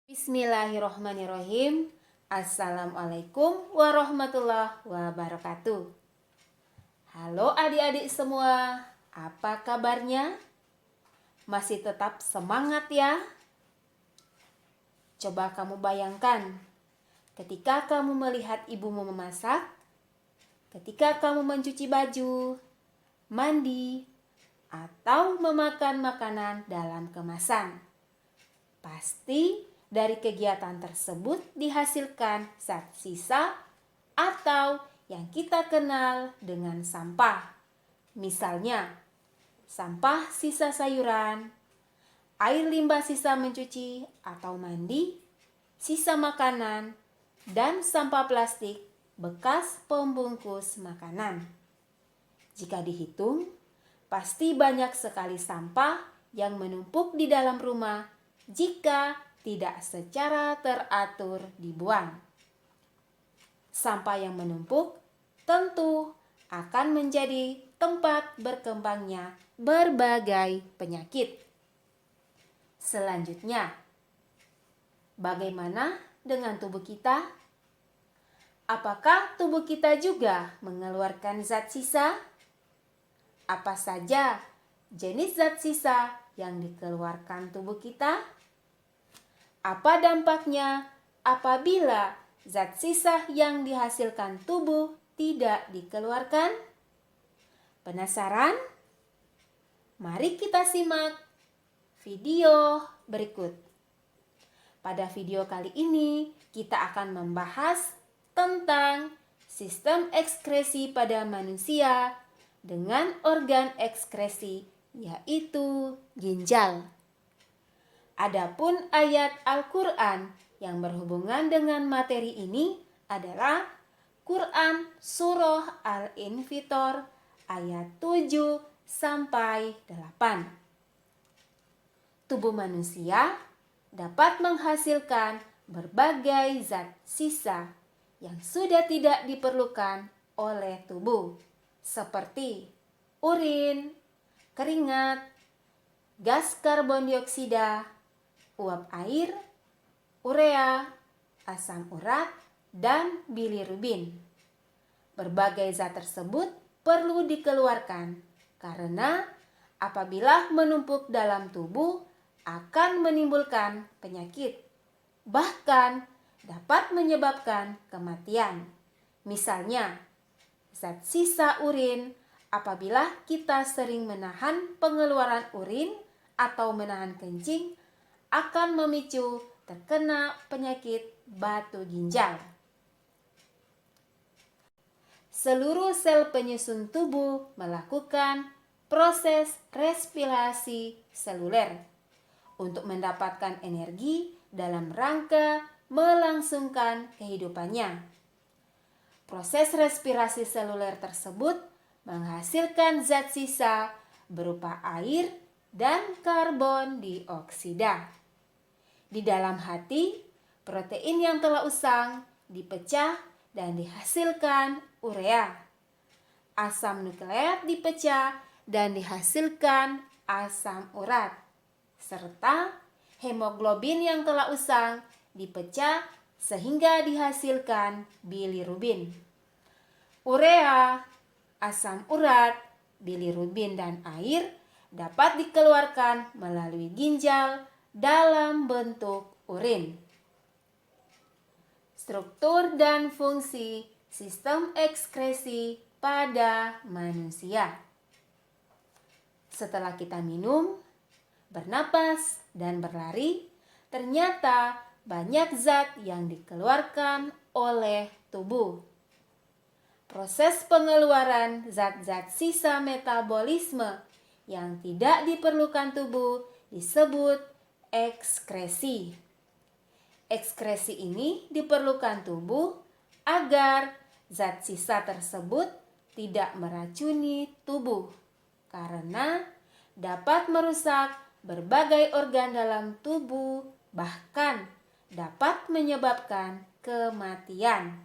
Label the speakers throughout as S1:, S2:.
S1: Bismillahirrohmanirrohim. Assalamualaikum warahmatullahi wabarakatuh. Halo adik-adik semua, apa kabarnya? Masih tetap semangat ya? Coba kamu bayangkan, ketika kamu melihat ibumu memasak, ketika kamu mencuci baju, mandi, atau memakan makanan dalam kemasan. Pasti dari kegiatan tersebut dihasilkan zat sisa atau yang kita kenal dengan sampah. Misalnya, sampah sisa sayuran, air limbah sisa mencuci atau mandi, sisa makanan, dan sampah plastik bekas pembungkus makanan. Jika dihitung, pasti banyak sekali sampah yang menumpuk di dalam rumah jika tidak secara teratur dibuang. Sampah yang menumpuk tentu akan menjadi tempat berkembangnya berbagai penyakit. Selanjutnya, bagaimana dengan tubuh kita? Apakah tubuh kita juga mengeluarkan zat sisa? Apa saja jenis zat sisa yang dikeluarkan tubuh kita? Apa dampaknya apabila zat sisa yang dihasilkan tubuh tidak dikeluarkan? Penasaran? Mari kita simak video berikut. Pada video kali ini kita akan membahas tentang sistem ekskresi pada manusia dengan organ ekskresi yaitu ginjal. Adapun ayat Al-Quran yang berhubungan dengan materi ini adalah Quran Surah Al-Infitor ayat 7 sampai 8. Tubuh manusia dapat menghasilkan berbagai zat sisa yang sudah tidak diperlukan oleh tubuh, seperti urin, keringat, gas karbon dioksida, uap air, urea, asam urat, dan bilirubin. Berbagai zat tersebut perlu dikeluarkan karena apabila menumpuk dalam tubuh akan menimbulkan penyakit, bahkan dapat menyebabkan kematian. Misalnya, zat sisa urin apabila kita sering menahan pengeluaran urin atau menahan kencing akan memicu terkena penyakit batu ginjal. Seluruh sel penyusun tubuh melakukan proses respirasi seluler untuk mendapatkan energi dalam rangka melangsungkan kehidupannya. Proses respirasi seluler tersebut menghasilkan zat sisa berupa air dan karbon dioksida. Di dalam hati, protein yang telah usang dipecah dan dihasilkan urea. Asam nukleat dipecah dan dihasilkan asam urat. Serta hemoglobin yang telah usang dipecah sehingga dihasilkan bilirubin. Urea, asam urat, bilirubin, dan air dapat dikeluarkan melalui ginjal dalam bentuk urin. Struktur dan fungsi sistem ekskresi pada manusia. Setelah kita minum, bernapas, dan berlari, ternyata banyak zat yang dikeluarkan oleh tubuh. Proses pengeluaran zat-zat sisa metabolisme yang tidak diperlukan tubuh disebut ekskresi. Ekskresi ini diperlukan tubuh agar zat sisa tersebut tidak meracuni tubuh karena dapat merusak berbagai organ dalam tubuh, bahkan dapat menyebabkan kematian.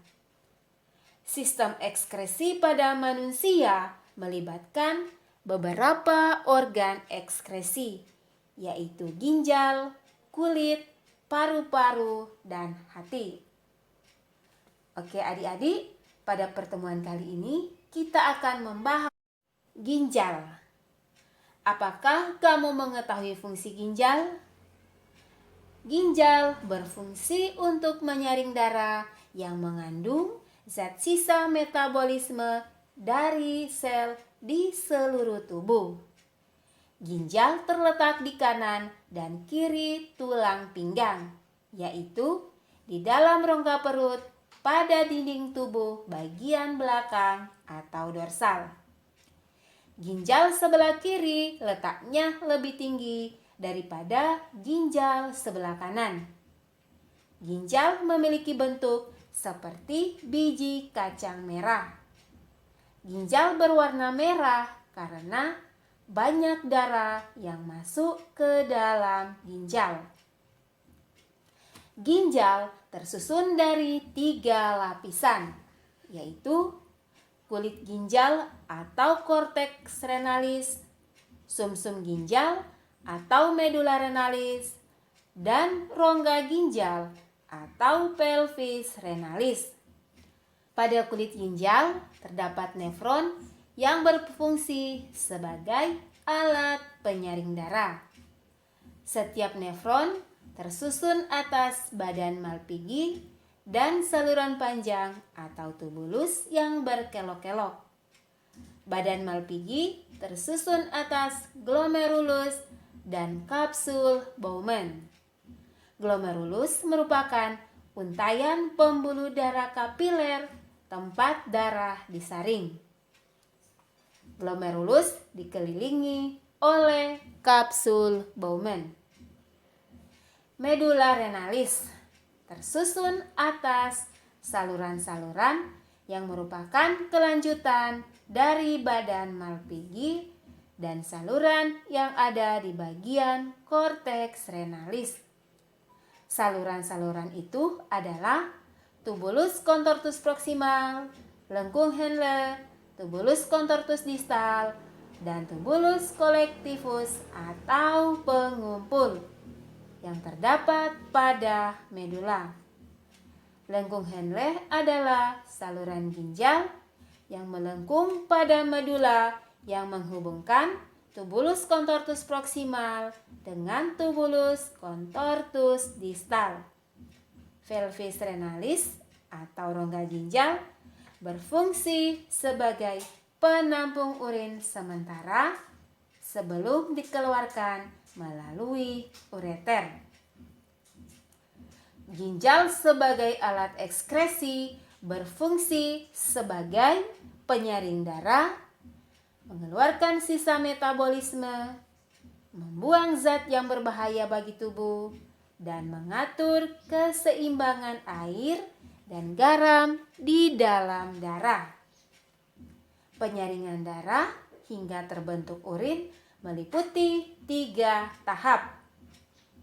S1: Sistem ekskresi pada manusia melibatkan beberapa organ ekskresi, yaitu ginjal, kulit, paru-paru, dan hati. Oke adik-adik, pada pertemuan kali ini kita akan membahas ginjal. Apakah kamu mengetahui fungsi ginjal? Ginjal berfungsi untuk menyaring darah yang mengandung zat sisa metabolisme dari sel di seluruh tubuh. Ginjal terletak di kanan dan kiri tulang pinggang, yaitu di dalam rongga perut pada dinding tubuh bagian belakang atau dorsal. Ginjal sebelah kiri letaknya lebih tinggi daripada ginjal sebelah kanan. Ginjal memiliki bentuk seperti biji kacang merah. Ginjal berwarna merah karena banyak darah yang masuk ke dalam ginjal. Ginjal tersusun dari 3 lapisan, yaitu kulit ginjal atau korteks renalis, sumsum ginjal atau medula renalis, dan rongga ginjal atau pelvis renalis. Pada kulit ginjal terdapat nefron yang berfungsi sebagai alat penyaring darah. Setiap nefron tersusun atas badan Malpighi dan saluran panjang atau tubulus yang berkelok-kelok. Badan Malpighi tersusun atas glomerulus dan kapsul Bowman. Glomerulus merupakan untayan pembuluh darah kapiler tempat darah disaring. Glomerulus dikelilingi oleh kapsul Bowman. Medula renalis tersusun atas saluran-saluran yang merupakan kelanjutan dari badan Malpighi dan saluran yang ada di bagian korteks renalis. Saluran-saluran itu adalah tubulus contortus proximal, lengkung Henle, tubulus contortus distal, dan tubulus collectivus atau pengumpul yang terdapat pada medula. Lengkung Henle adalah saluran ginjal yang melengkung pada medula yang menghubungkan tubulus contortus proximal dengan tubulus contortus distal. Pelvis renalis atau rongga ginjal berfungsi sebagai penampung urin sementara sebelum dikeluarkan melalui ureter. Ginjal sebagai alat ekskresi berfungsi sebagai penyaring darah, mengeluarkan sisa metabolisme, membuang zat yang berbahaya bagi tubuh, dan mengatur keseimbangan air dan garam di dalam darah. Penyaringan darah hingga terbentuk urin meliputi 3 tahap.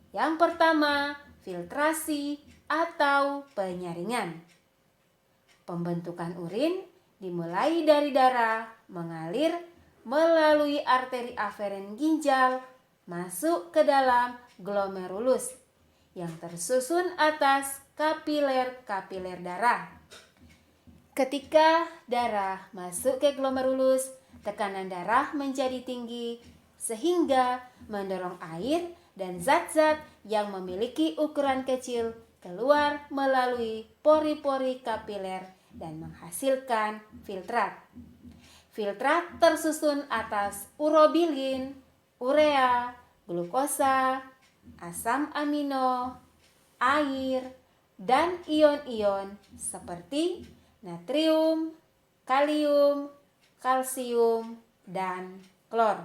S1: Yang pertama, filtrasi atau penyaringan. Pembentukan urin dimulai dari darah mengalir melalui arteri aferen ginjal masuk ke dalam glomerulus yang tersusun atas kapiler-kapiler darah. Ketika darah masuk ke glomerulus, tekanan darah menjadi tinggi sehingga mendorong air dan zat-zat yang memiliki ukuran kecil keluar melalui pori-pori kapiler dan menghasilkan filtrat. Filtrat tersusun atas urobilin, urea, glukosa, asam amino, air, dan ion-ion seperti natrium, kalium, kalsium, dan klor.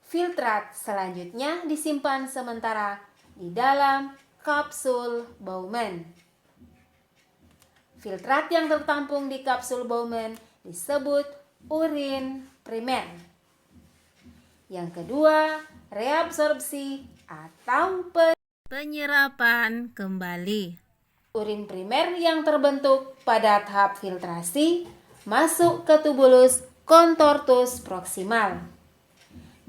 S1: Filtrat selanjutnya disimpan sementara di dalam kapsul Bowman. Filtrat yang tertampung di kapsul Bowman disebut urin primer. Yang kedua, reabsorpsi atau penyerapan kembali. Urin primer yang terbentuk pada tahap filtrasi masuk ke tubulus contortus proximal.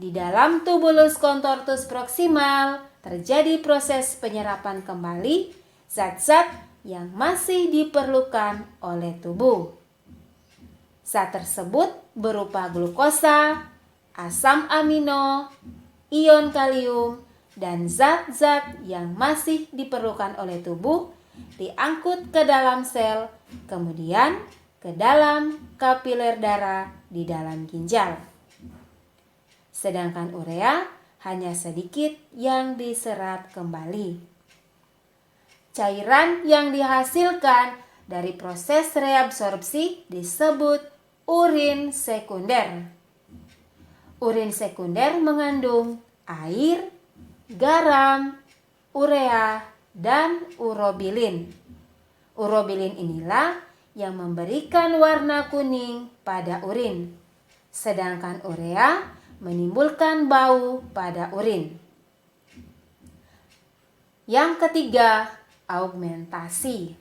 S1: Di dalam tubulus contortus proximal terjadi proses penyerapan kembali zat-zat yang masih diperlukan oleh tubuh. Zat tersebut berupa glukosa, asam amino, ion kalium, dan zat-zat yang masih diperlukan oleh tubuh diangkut ke dalam sel, kemudian ke dalam kapiler darah di dalam ginjal. Sedangkan urea hanya sedikit yang diserap kembali. Cairan yang dihasilkan dari proses reabsorpsi disebut urin sekunder. Urin sekunder mengandung air, garam, urea, dan urobilin. Urobilin inilah yang memberikan warna kuning pada urin, sedangkan urea menimbulkan bau pada urin. Yang ketiga, augmentasi.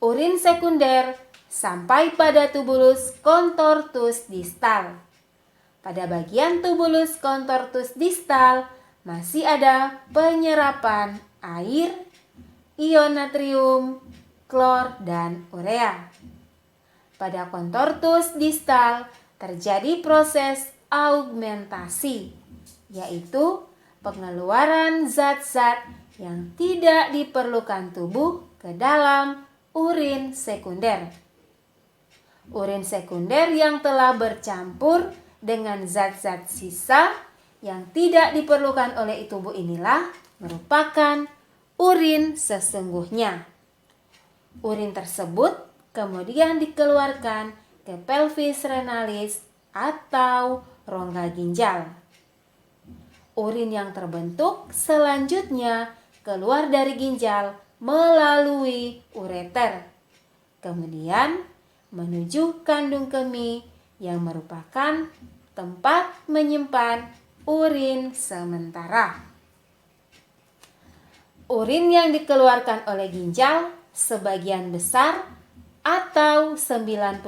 S1: Urin sekunder sampai pada tubulus contortus distal. Pada bagian tubulus contortus distal masih ada penyerapan air, ion natrium, klor, dan urea. Pada contortus distal terjadi proses augmentasi, yaitu pengeluaran zat-zat yang tidak diperlukan tubuh ke dalam urin sekunder. Urin sekunder yang telah bercampur dengan zat-zat sisa yang tidak diperlukan oleh tubuh inilah merupakan urin sesungguhnya. Urin tersebut kemudian dikeluarkan ke pelvis renalis atau rongga ginjal. Urin yang terbentuk selanjutnya keluar dari ginjal melalui ureter, kemudian menuju kandung kemih yang merupakan tempat menyimpan urin sementara. Urin yang dikeluarkan oleh ginjal sebagian besar atau 95%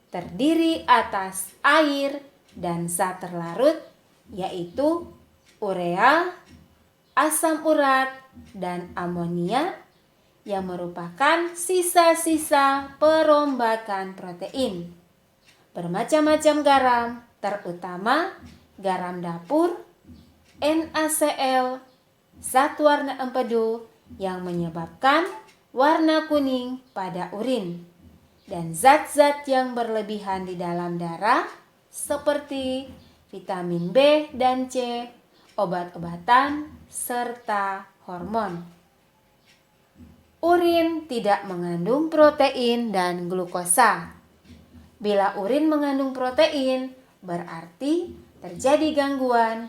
S1: terdiri atas air dan zat terlarut, yaitu urea, asam urat, dan amonia yang merupakan sisa-sisa perombakan protein. Bermacam-macam garam, terutama garam dapur, NaCl, zat warna empedu yang menyebabkan warna kuning pada urin, dan zat-zat yang berlebihan di dalam darah seperti vitamin B dan C, obat-obatan, serta hormon. Urin tidak mengandung protein dan glukosa. Bila urin mengandung protein, berarti terjadi gangguan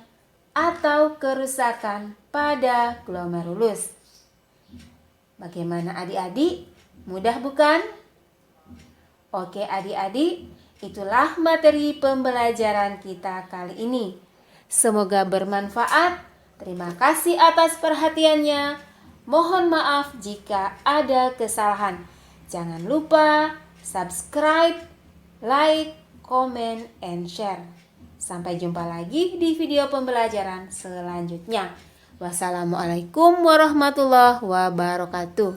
S1: atau kerusakan pada glomerulus. Bagaimana adik-adik? Mudah bukan? Oke adik-adik, itulah materi pembelajaran kita kali ini. Semoga bermanfaat. Terima kasih atas perhatiannya. Mohon maaf jika ada kesalahan. Jangan lupa subscribe, like, comment, and share. Sampai jumpa lagi di video pembelajaran selanjutnya. Wassalamualaikum warahmatullahi wabarakatuh.